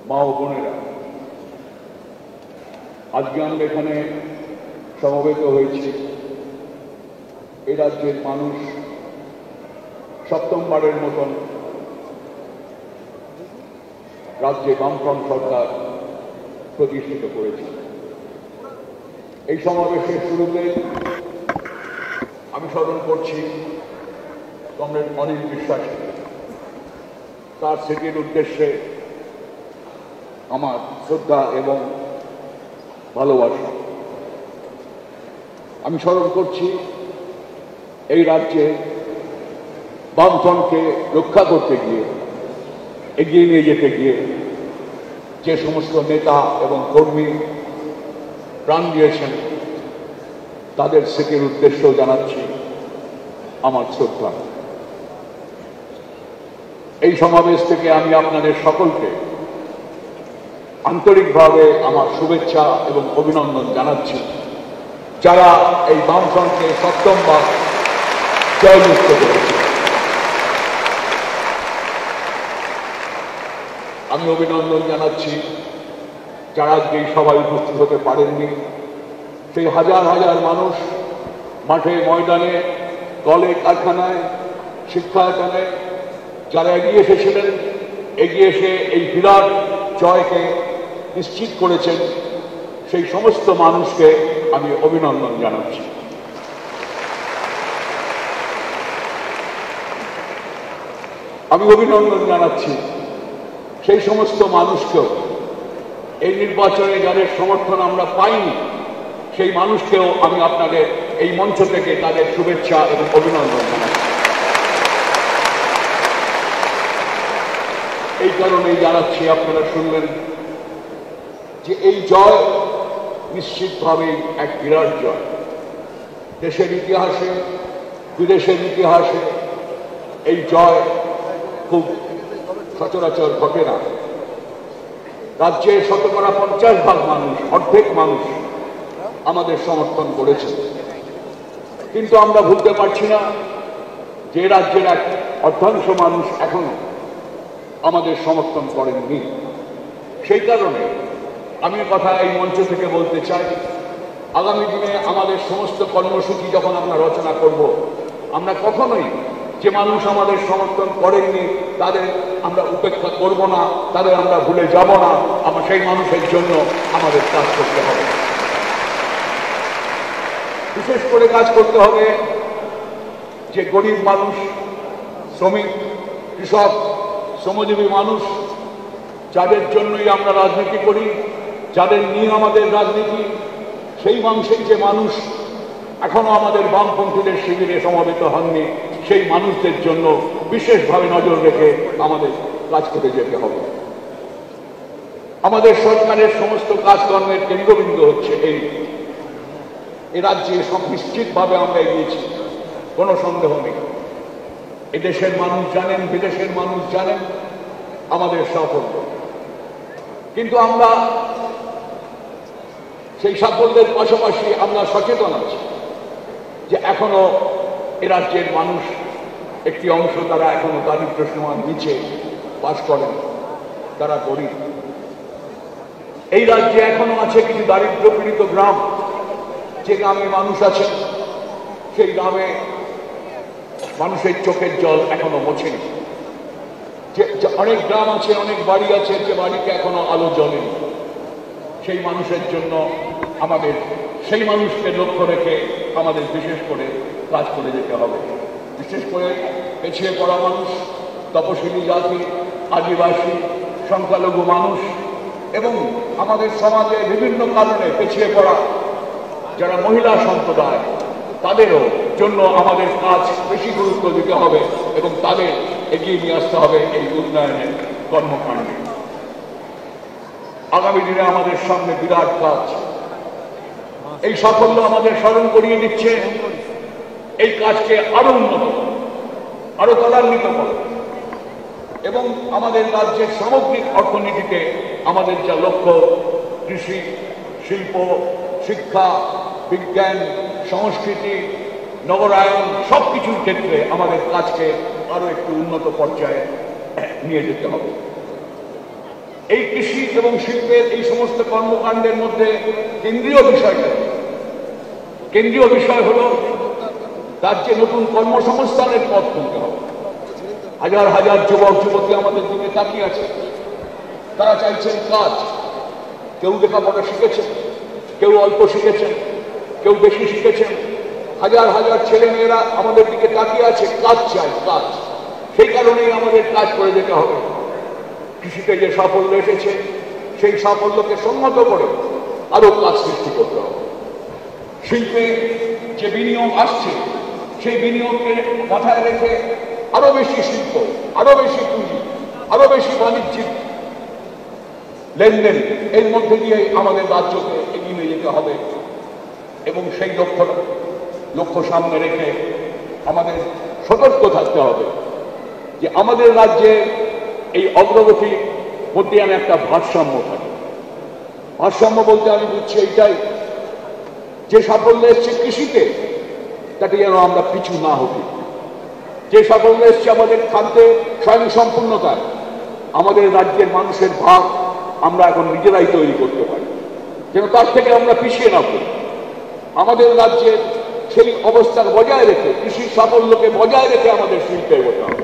মা ও বোনেরা, আজকে আমরা এখানে সমবেত হয়েছি এই রাজ্যের মানুষ সপ্তমবারের মতন রাজ্যে বামফ্রন্ট সরকার প্রতিষ্ঠিত করেছে। এই সমাবেশের শুরুতে আমি স্মরণ করছি কমরেড অনিল বিশ্বাস, তার স্মৃতির উদ্দেশ্যে আমার শ্রদ্ধা এবং ভালোবাসা। আমি স্মরণ করছি এই রাজ্যে বামফ্রন্টকে রক্ষা করতে গিয়ে, এগিয়ে নিয়ে যেতে গিয়ে যে সমস্ত নেতা এবং কর্মী প্রাণ দিয়েছেন তাদের স্মৃতির উদ্দেশ্যেও জানাচ্ছি আমার শ্রদ্ধা। এই সমাবেশ থেকে আমি আপনাদের সকলকে আন্তরিকভাবে আমার শুভেচ্ছা এবং অভিনন্দন জানাচ্ছি, যারা এই বামফ্রন্টকে সপ্তমবার জয়যুক্ত করেছে। আমি অভিনন্দন জানাচ্ছি যারা আজকে এই সভায় উপস্থিত হতে পারেননি, সেই হাজার হাজার মানুষ মাঠে ময়দানে, কলে কারখানায়, শিক্ষায়তনে যারা এগিয়ে এসেছিলেন, এগিয়ে এসে এই বিরাট জয়কে নিশ্চিত করেছেন, সেই সমস্ত মানুষকে আমি অভিনন্দন জানাচ্ছি। আমি অভিনন্দন জানাচ্ছি সেই সমস্ত মানুষকেও, এই নির্বাচনে যাদের সমর্থন আমরা পাইনি সেই মানুষকেও আমি আপনাদের এই মঞ্চ থেকে তাদের শুভেচ্ছা এবং অভিনন্দন জানাচ্ছি। এই কারণেই জানাচ্ছি, আপনারা শুনলেন যে এই জয় নিশ্চিতভাবেই এক বিরাট জয়। দেশের ইতিহাসে, বিদেশের ইতিহাসে এই জয় খুব সচরাচর ঘটে না। রাজ্যে 50% মানুষ, অর্ধেক মানুষ আমাদের সমর্থন করেছে, কিন্তু আমরা ভুলতে পারছি না যে রাজ্যের এক অর্ধাংশ মানুষ এখনো আমাদের সমর্থন করেননি। সেই কারণে আমি কথা এই মঞ্চ থেকে বলতে চাই, আগামী দিনে আমাদের সমস্ত কর্মসূচি যখন আমরা রচনা করব, আমরা কখনোই যে মানুষ আমাদের সমর্থন করেননি তাদের আমরা উপেক্ষা করব না, তাদের আমরা ভুলে যাব না। আমরা সেই মানুষের জন্য আমাদের কাজ করতে হবে, বিশেষ করে কাজ করতে হবে যে গরিব মানুষ, শ্রমিক, কৃষক, শ্রমজীবী মানুষ, যাদের জন্যই আমরা রাজনীতি করি, যাদের নিয়ে আমাদের রাজনীতি, সেই মানুষের যে মানুষ এখনো আমাদের বামপন্থীদের শিবিরে সমবেত হননি, সেই মানুষদের জন্য বিশেষভাবে নজর রেখে আমাদের কাজ করে যেতে হবে। আমাদের সরকারের সমস্ত কাজকর্মের কেন্দ্রবিন্দু হচ্ছে এই রাজ্যে সব নিশ্চিতভাবে আমরা এগিয়েছি, কোনো সন্দেহ নেই। এদেশের মানুষ জানেন, বিদেশের মানুষ জানেন আমাদের সাফল্য, কিন্তু আমরা সেই সাফল্যের পাশাপাশি আমরা সচেতন আছি যে এখনো এ রাজ্যের মানুষ একটি অংশ, তারা এখনো দারিদ্র্য সীমার নিচে বাস করেন, তারা গরিব। এই রাজ্যে এখনো আছে কিছু দারিদ্র্য পীড়িত গ্রাম, যে গ্রামে মানুষ আছেন সেই গ্রামে মানুষের চোখের জল এখনো মোছেনি। অনেক গ্রাম আছে, অনেক বাড়ি আছে যে বাড়িতে এখনো আলো জ্বলেনি। সেই মানুষের জন্য আমাদের সেই মানুষকে লক্ষ্য রেখে আমাদের বিশেষ করে কাজ করে যেতে হবে। বিশেষ করে পিছিয়ে পড়া মানুষ, তপশিলি জাতি, আদিবাসী, সংখ্যালঘু মানুষ এবং আমাদের সমাজে বিভিন্ন কারণে পিছিয়ে পড়া যারা মহিলা সম্প্রদায়, তাদেরও জন্য আমাদের কাজ বেশি গুরুত্ব দিতে হবে এবং তাদের এগিয়ে নিয়ে আসতে হবে এই উন্নয়নের কর্মকাণ্ডে। আগামী দিনে আমাদের সামনে বিরাট কাজ। এই সাফল্য আমাদের স্মরণ করিয়ে দিচ্ছে এই কাজকে আরো উন্নত, আরো ত্বরান্বিত করা এবং আমাদের রাজ্যের সামগ্রিক অর্থনীতিতে আমাদের যা লক্ষ্য, কৃষি, শিল্প, শিক্ষা, বিজ্ঞান, সংস্কৃতি, নগরায়ন, সবকিছুর ক্ষেত্রে আমাদের কাজকে আরো একটু উন্নত পর্যায়ে নিয়ে যেতে হবে। এই কৃষি এবং শিল্পের এই সমস্ত কর্মকাণ্ডের মধ্যে কেন্দ্রীয় বিষয় হল রাজ্যে নতুন কর্মসংস্থানের পথ খুলতে হবে। হাজার হাজার যুবক যুবতী আমাদের দিকে তাকিয়ে আছে, তারা চাইছেন কাজ। কেউ লেখাপড়া শিখেছেন, কেউ অল্প শিখেছেন, কেউ বেশি শিখেছেন। হাজার হাজার ছেলে মেয়েরা আমাদের দিকে তাকিয়ে আছে, কাজ চাই, কাজ। সেই কারণেই আমাদের কাজ করে যেতে হবে। কৃষিতে যে সাফল্য এসেছে সেই সাফল্যকে সম্মত করে আরো কাজ সৃষ্টি করতে হবে। শিল্পে যে বিনিয়োগ আসছে সেই বিনিয়োগকে মাথায় রেখে আরো বেশি শিল্প, আরো বেশি পুঁজি, আরো বেশি বাণিজ্যিক লেনদেন এর মধ্যে দিয়ে আমাদের রাজ্যকে এগিয়ে নিয়ে যেতে হবে। এবং সেই লক্ষ্য সামনে রেখে আমাদের সতর্ক থাকতে হবে যে আমাদের রাজ্যে এই অগ্রগতির মধ্যে আমি একটা ভারসাম্য থাকে। ভারসাম্য বলতে আমি বুঝছি এইটাই, যে সাফল্য এসছে কৃষিতে তাতে যেন আমরা পিছু না হই। যে সাফল্য এসছে আমাদের খাদ্যে স্বয়ংসম্পূর্ণতায়, আমাদের রাজ্যের মানুষের ভাগ আমরা এখন নিজেরাই তৈরি করতে পারি, যেন তার থেকে আমরা পিছিয়ে না পড়ি। আমাদের রাজ্যে সেই অবস্থা বজায় রেখে, কৃষির সাফল্যকে বজায় রেখে আমাদের শিল্পে এগোতে হবে।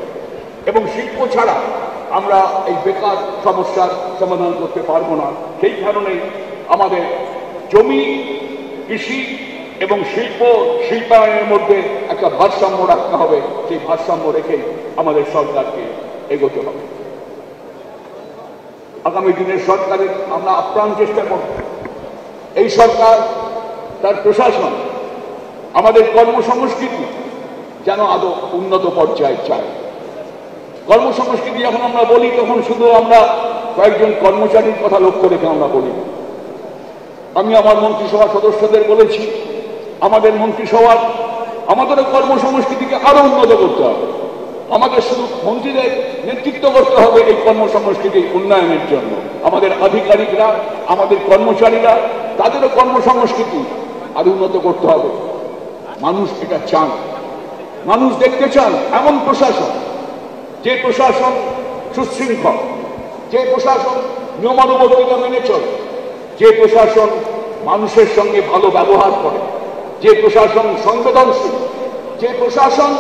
এবং শিল্প ছাড়া আমরা এই বেকার সমস্যার সমাধান করতে পারবো না। সেই কারণেই আমাদের জমি, কৃষি এবং শিল্পায়নের মধ্যে একটা ভারসাম্য রাখতে হবে। সেই ভারসাম্য রেখেই আমাদের সরকারকে এগোতে হবে। আগামী দিনের সরকারের আমরা আপ্রাণ চেষ্টা করব এই সরকার, তার প্রশাসন, আমাদের কর্মসংস্কৃতি যেন আদৌ উন্নত পর্যায়ে চায়। কর্মসংস্কৃতি যখন আমরা বলি তখন শুধু আমরা কয়েকজন কর্মচারীর কথা লক্ষ্য রেখে আমরা বলি। আমি আমার মন্ত্রিসভা সদস্যদের বলেছি, আমাদের মন্ত্রিসভার আমাদেরও কর্মসংস্কৃতিকে আরো উন্নত করতে হবে। আমাদের শুধু মন্ত্রীদের নেতৃত্ব করতে হবে এই কর্মসংস্কৃতি উন্নয়নের জন্য। আমাদের আধিকারিকরা, আমাদের কর্মচারীরা, তাদেরও কর্মসংস্কৃতি আরো উন্নত করতে হবে। মানুষ এটা চান, মানুষ দেখতে চান এমন প্রশাসন, যে প্রশাসন সুশৃঙ্খল, যে প্রশাসন নিয়মানুবর্তিতা মেনে চলে, যে প্রশাসন মানুষের সঙ্গে ভালো ব্যবহার করে, যে প্রশাসন সংবেদনশীল, যে প্রশাসন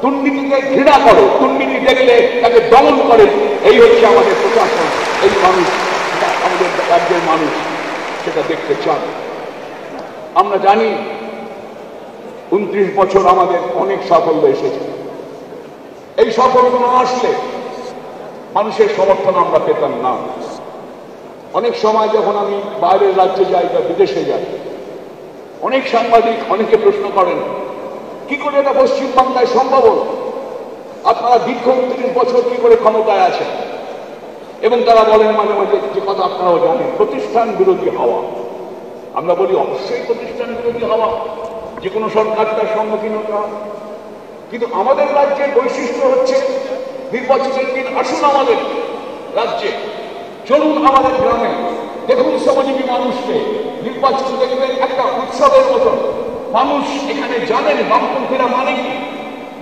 দুর্নীতিকে ঘৃণা করে, দুর্নীতি দেখলে তাকে দমন করে। এই হচ্ছে আমাদের প্রশাসন। এই মানুষ, আমাদের রাজ্যের মানুষ সেটা দেখতে চান। আমরা জানি 29 বছর আমাদের অনেক সাফল্য এসেছে। এই সাফল্য না আসলে মানুষের সমর্থন আমরা পেতাম না। অনেক সময় যখন আমি বাইরের রাজ্যে যাই বা বিদেশে যাই, অনেক সাংবাদিক অনেকে প্রশ্ন করেন, কি করে এটা পশ্চিমবাংলায় সম্ভব হল? আপনারা দীর্ঘ 29 বছর কি করে ক্ষমতায় আছেন? এবং তারা বলেন মাঝে মাঝে যে কথা আপনারাও জানেন, প্রতিষ্ঠান বিরোধী হওয়া। আমরা বলি অবশ্যই প্রতিষ্ঠান বিরোধী হওয়া, যে কোনো সরকার তার সম্মুখীন হতে হবে। কিন্তু আমাদের রাজ্যের বৈশিষ্ট্য হচ্ছে নির্বাচনের দিন আসুন আমাদের রাজ্যে, চলুন আমাদের গ্রামে, দেখুন শ্রমজীবী মানুষকে। নির্বাচন দেখবেন একটা উৎসবের মতন। মানুষ এখানে জানেন বামপন্থীরা মানে কি।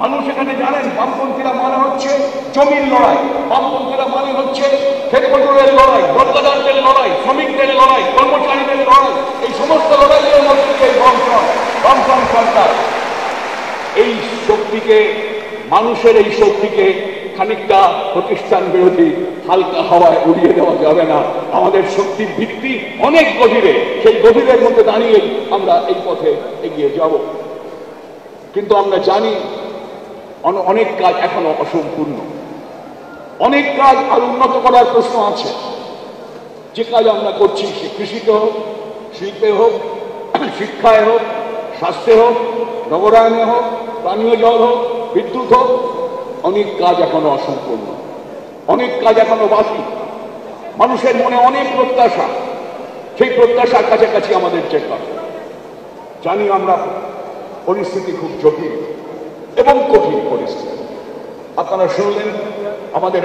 মানুষ এখানে জানেন বামপন্থীরা মানে হচ্ছে জমির লড়াই, বামপন্থীরা মানে হচ্ছে ক্ষেতমজুরের লড়াই, বর্গদারদের লড়াই, শ্রমিকদের লড়াই, কর্মচারীদের লড়াই। এই সমস্ত লড়াইয়ের মধ্যে দিয়ে বামফ্রন্ট সরকার এই শক্তিকে, মানুষের এই শক্তিকে খানিকটা প্রতিষ্ঠান বিরোধী হালকা হাওয়ায় উড়িয়ে দেওয়া যাবে না। আমাদের শক্তির ভিত্তি অনেক গভীরে, সেই গভীরের মধ্যে দাঁড়িয়ে আমরা এই পথে এগিয়ে যাব। কিন্তু আমরা জানি অনেক কাজ এখনো অসম্পূর্ণ, অনেক কাজ আর উন্নত করার প্রশ্ন আছে। যে কাজ আমরা করছি, সে কৃষিতে হোক, শিল্পে হোক, শিক্ষায় হোক, স্বাস্থ্যে হোক, নগরায়নে হোক, পানীয় জল হোক, বিদ্যুৎ হোক, অনেক কাজ এখনো অসম্পূর্ণ, অনেক কাজ এখনো বাকি। মানুষের মনে অনেক প্রত্যাশা, সেই প্রত্যাশার কাছাকাছি আমাদের যেতে হবে। জানি আমরা পরিস্থিতি খুব জটিল এবং কঠিন পরিস্থিতি। আপনারা শুনলেন আমাদের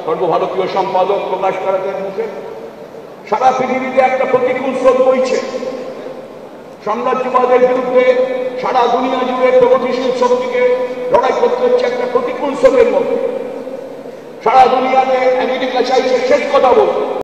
সর্বভারতীয় সম্পাদক প্রকাশ কারাতের মুখে, সারা পৃথিবীতে একটা প্রতিকূল স্রোত বইছে। সাম্রাজ্যবাদের বিরুদ্ধে সারা দুনিয়া জুড়ে প্রগতিশীল শক্তিকে লড়াই করতে হচ্ছে একটা প্রতিকূল স্রোতের মধ্যে। সারা দুনিয়াতে আমেরিকা চাইছে শেষ কথা বলতে।